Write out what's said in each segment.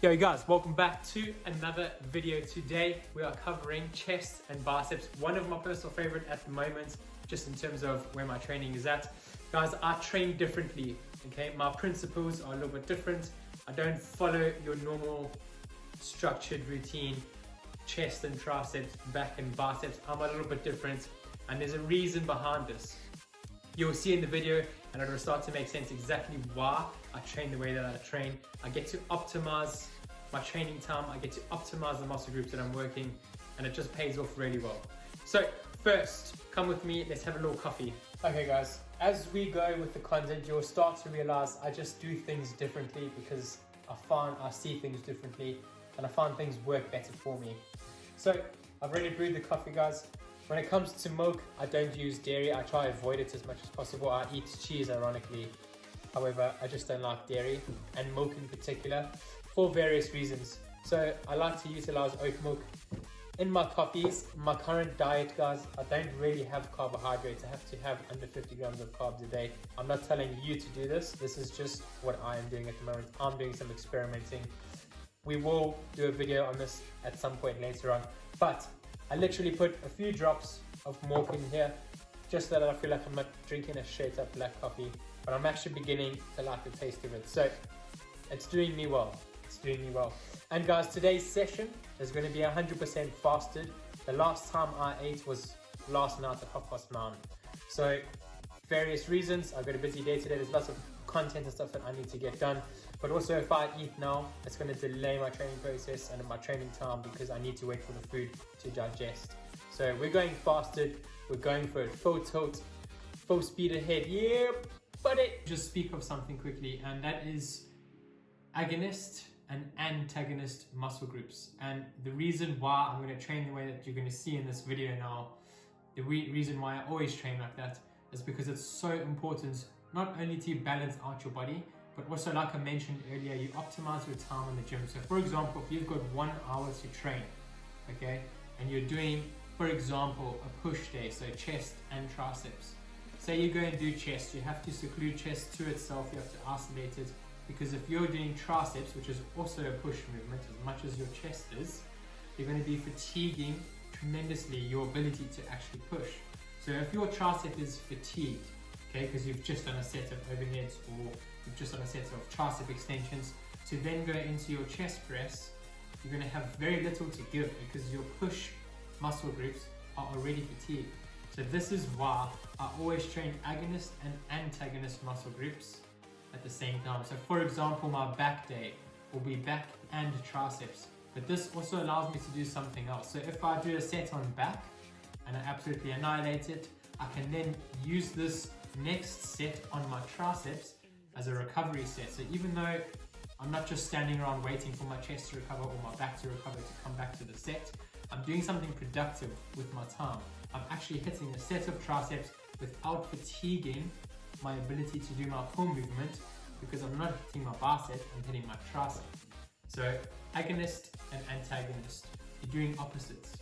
Yo guys, welcome back to another video. Today we are covering chest and biceps, one of my personal favorite at the moment, just in terms of where my training is at. Guys, I train differently, okay? My principles are a little bit different. I don't follow your normal structured routine, chest and triceps, back and biceps. I'm a little bit different, and there's a reason behind this. You'll see in the video, and it'll start to make sense exactly why I train the way that I train. I get to optimize my training time, I get to optimize the muscle groups that I'm working, and it just pays off really well. So first, come with me, let's have a little coffee. Okay guys, as we go with the content, you'll start to realize I just do things differently because I see things differently, and I find things work better for me. So I've already brewed the coffee, guys. When it comes to milk, I don't use dairy. I try to avoid it as much as possible. I eat cheese, ironically. However, I just don't like dairy and milk in particular for various reasons. So I like to utilize oat milk in my coffees. My current diet, guys, I don't really have carbohydrates. I have to have under 50 grams of carbs a day. I'm not telling you to do this. This is just what I am doing at the moment. I'm doing some experimenting. We will do a video on this at some point later on, but I literally put a few drops of milk in here just so that I feel like I'm not drinking a straight up black coffee, but I'm actually beginning to like the taste of it. So it's doing me well. It's doing me well. And guys, today's session is going to be 100% fasted. The last time I ate was last night at 9:30. So various reasons, I've got a busy day today. There's lots of content and stuff that I need to get done. But also if I eat now, it's going to delay my training process and my training time because I need to wait for the food to digest. So we're going fasted, we're going for it full tilt, full speed ahead. Yeah, buddy. Just speak of something quickly, and that is agonist and antagonist muscle groups. And the reason why I'm going to train the way that you're going to see in this video now, the reason why I always train like that is because it's so important not only to balance out your body, but also, like I mentioned earlier, you optimize your time in the gym. So for example, if you've got 1 hour to train, okay, and you're doing, for example, a push day, so chest and triceps. Say you go and do chest, you have to seclude chest to itself, you have to isolate it, because if you're doing triceps, which is also a push movement as much as your chest is, you're going to be fatiguing tremendously your ability to actually push. So if your tricep is fatigued, okay, because you've just done a set of overheads or you've just done a set of tricep extensions, to then go into your chest press, you're going to have very little to give because your push muscle groups are already fatigued. So this is why I always train agonist and antagonist muscle groups at the same time. So for example, my back day will be back and triceps, but this also allows me to do something else. So if I do a set on back and I absolutely annihilate it, I can then use this next set on my triceps as a recovery set. So even though I'm not just standing around waiting for my chest to recover or my back to recover to come back to the set, I'm doing something productive with my time. I'm actually hitting a set of triceps without fatiguing my ability to do my pull movement because I'm not hitting my bicep, I'm hitting my tricep. So agonist and antagonist, you're doing opposites.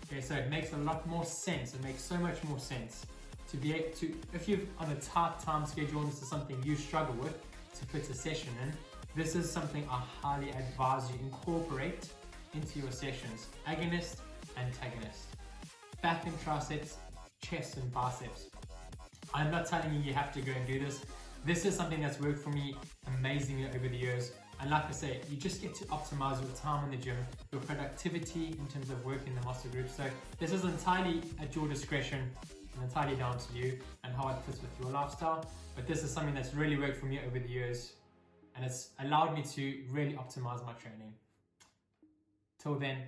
Okay, so it makes a lot more sense. It makes so much more sense to be able to, if you're on a tight time schedule and this is something you struggle with to fit a session in, this is something I highly advise you incorporate into your sessions. Agonist, antagonist. Back and triceps, chest and biceps. I'm not telling you have to go and do this. This is something that's worked for me amazingly over the years. And like I say, you just get to optimize your time in the gym, your productivity in terms of working the muscle groups. So this is entirely at your discretion and entirely down to you and how it fits with your lifestyle. But this is something that's really worked for me over the years, and it's allowed me to really optimize my training. Till then,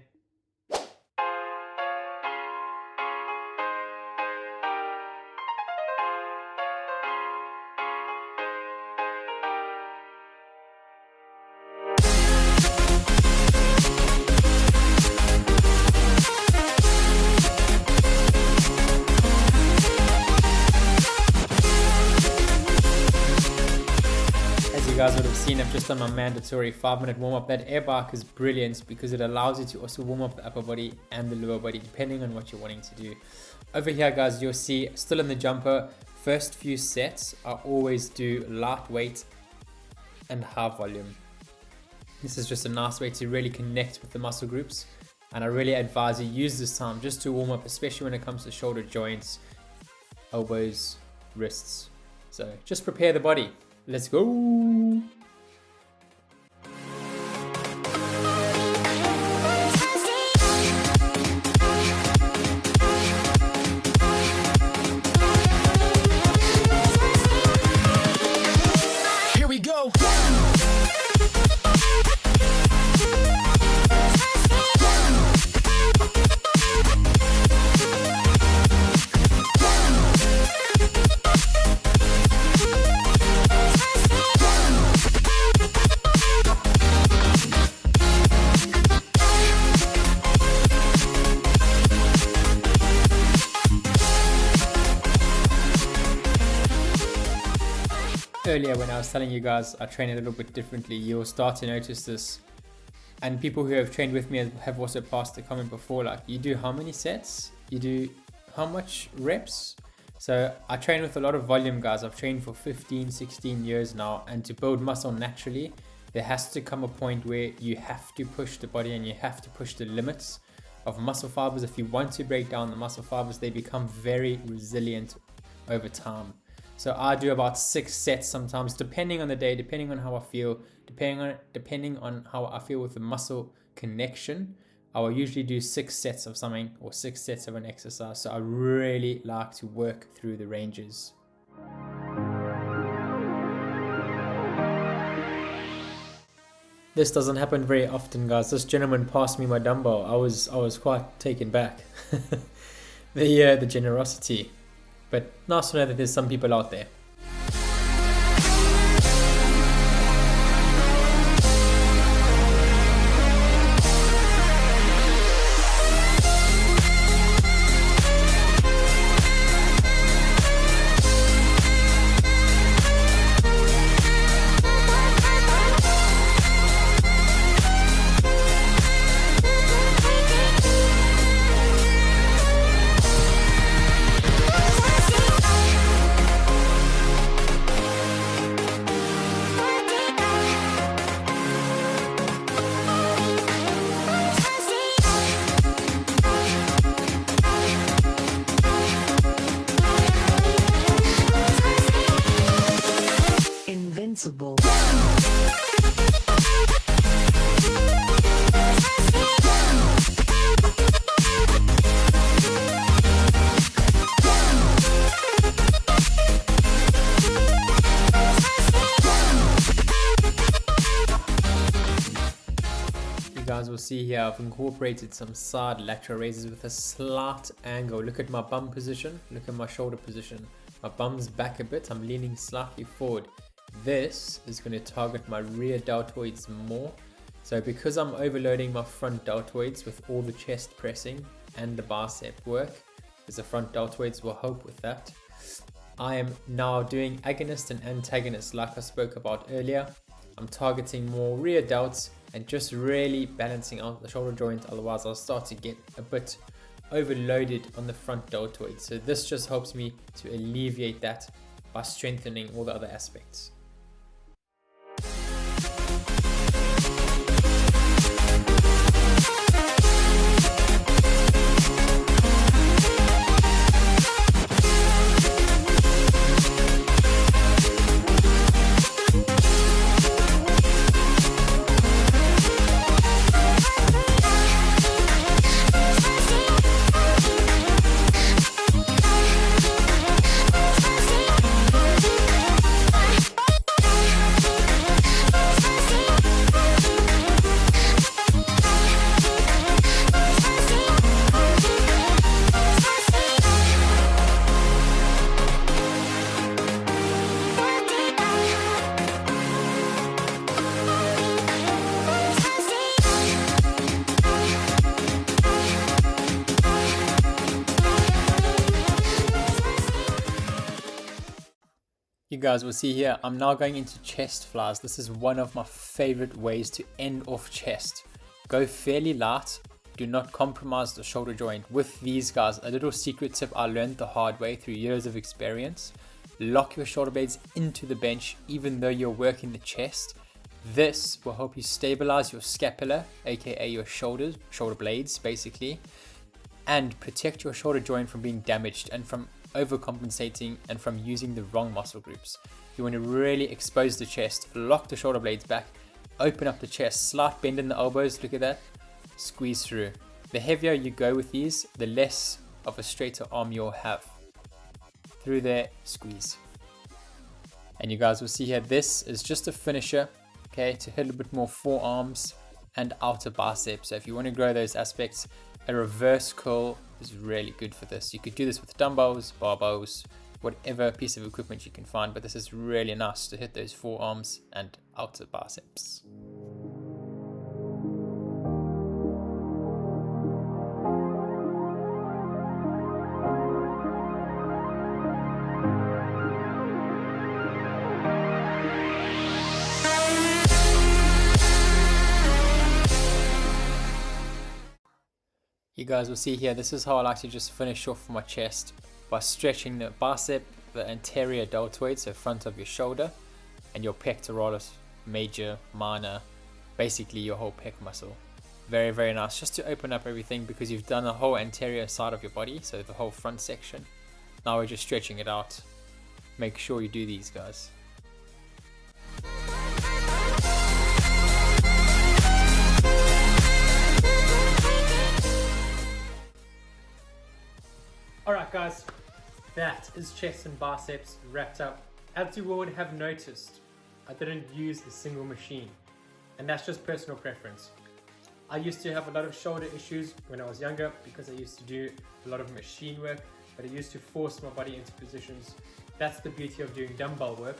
you guys would have seen, I've just done my mandatory 5-minute warm-up. That air bike is brilliant because it allows you to also warm up the upper body and the lower body depending on what you're wanting to do. Over here guys, you'll see still in the jumper, first few sets I always do lightweight and high volume. This is just a nice way to really connect with the muscle groups. And I really advise you use this time just to warm up, especially when it comes to shoulder joints, elbows, wrists. So just prepare the body. Let's go. Here we go. Earlier when I was telling you guys I train a little bit differently, you'll start to notice this. And people who have trained with me have also passed the comment before, like, you do how many sets? You do how much reps? So I train with a lot of volume, guys. I've trained for 15, 16 years now, and to build muscle naturally, there has to come a point where you have to push the body and you have to push the limits of muscle fibers. If you want to break down the muscle fibers, they become very resilient over time. So I do about 6 sets sometimes, depending on the day, depending on how I feel, depending on how I feel with the muscle connection. I will usually do 6 sets of something or 6 sets of an exercise. So I really like to work through the ranges. This doesn't happen very often, guys. This gentleman passed me my dumbbell. I was quite taken back. The generosity. But nice to know that there's some people out there. Invincible. You guys will see here I've incorporated some side lateral raises with a slight angle. Look at my bum position, look at my shoulder position. My bum's back a bit, I'm leaning slightly forward. This is going to target my rear deltoids more. So because I'm overloading my front deltoids with all the chest pressing and the bicep work, because the front deltoids will help with that, I am now doing agonist and antagonist like I spoke about earlier. I'm targeting more rear delts and just really balancing out the shoulder joint, otherwise I'll start to get a bit overloaded on the front deltoid. So this just helps me to alleviate that by strengthening all the other aspects. You guys will see here, I'm now going into chest flies. This is one of my favorite ways to end off chest. Go fairly light, do not compromise the shoulder joint. With these guys, a little secret tip I learned the hard way through years of experience. Lock your shoulder blades into the bench even though you're working the chest. This will help you stabilize your scapula, aka your shoulders, shoulder blades basically, and protect your shoulder joint from being damaged and from overcompensating and from using the wrong muscle groups. You want to really expose the chest, lock the shoulder blades back, open up the chest, slight bend in the elbows, look at that, squeeze through. The heavier you go with these, the less of a straighter arm you'll have. Through there, squeeze. And you guys will see here, this is just a finisher, okay, to hit a bit more forearms and outer biceps. So if you want to grow those aspects, a reverse curl is really good for this. You could do this with dumbbells, barbells, whatever piece of equipment you can find, but this is really nice to hit those forearms and outer biceps. You guys will see here, this is how I like to just finish off my chest by stretching the bicep, the anterior deltoid, so front of your shoulder, and your pectoralis major, minor, basically your whole pec muscle. Very, very nice, just to open up everything because you've done the whole anterior side of your body, so the whole front section. Now we're just stretching it out. Make sure you do these, guys. Alright guys, that is chest and biceps wrapped up. As you would have noticed, I didn't use a single machine, and that's just personal preference. I used to have a lot of shoulder issues when I was younger because I used to do a lot of machine work, but I used to force my body into positions. That's the beauty of doing dumbbell work.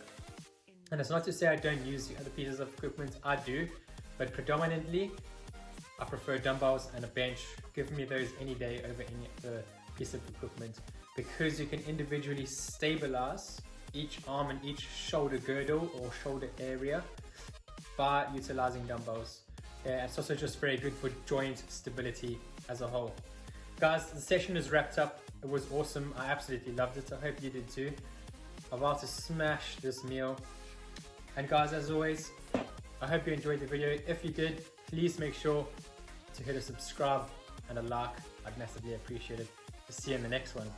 And it's not to say I don't use the other pieces of equipment, I do, but predominantly I prefer dumbbells and a bench. Give me those any day over any other piece of equipment, because you can individually stabilize each arm and each shoulder girdle or shoulder area by utilizing dumbbells. It's also just very good for joint stability as a whole. Guys, the session is wrapped up. It was awesome. I absolutely loved it. I hope you did too. I'm about to smash this meal. And guys, as always, I hope you enjoyed the video. If you did, please make sure to hit a subscribe and a like. I'd massively appreciate it. See you in the next one.